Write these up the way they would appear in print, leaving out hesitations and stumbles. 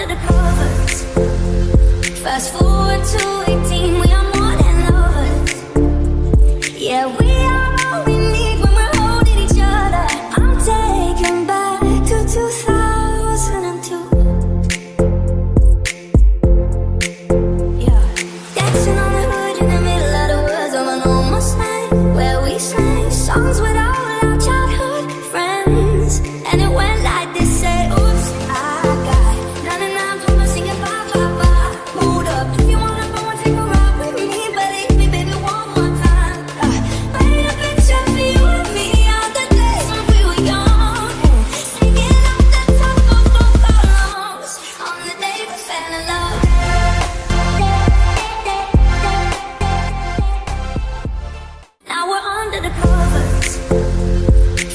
under the covers. Fast forward to 18, we are more than lovers. Yeah, we are all we need when we're holding each other. I'm taken back to 2002. Yeah, dancing on the hood in the middle of the woods of an almost night where we sang songs with all our childhood friends. And it went like this, say, oops, I got 99 problems singing bye, bye, bye. Hold up, if you wanna go and take a ride with me, but hit me, baby, one more time. Paint a picture for you and me of the days when we were young, singing off the top of both our lungs on the day we fell in love. Now we're under the covers.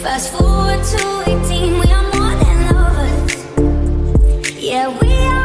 Fast forward to 18, we are more than lovers. Yeah, we are.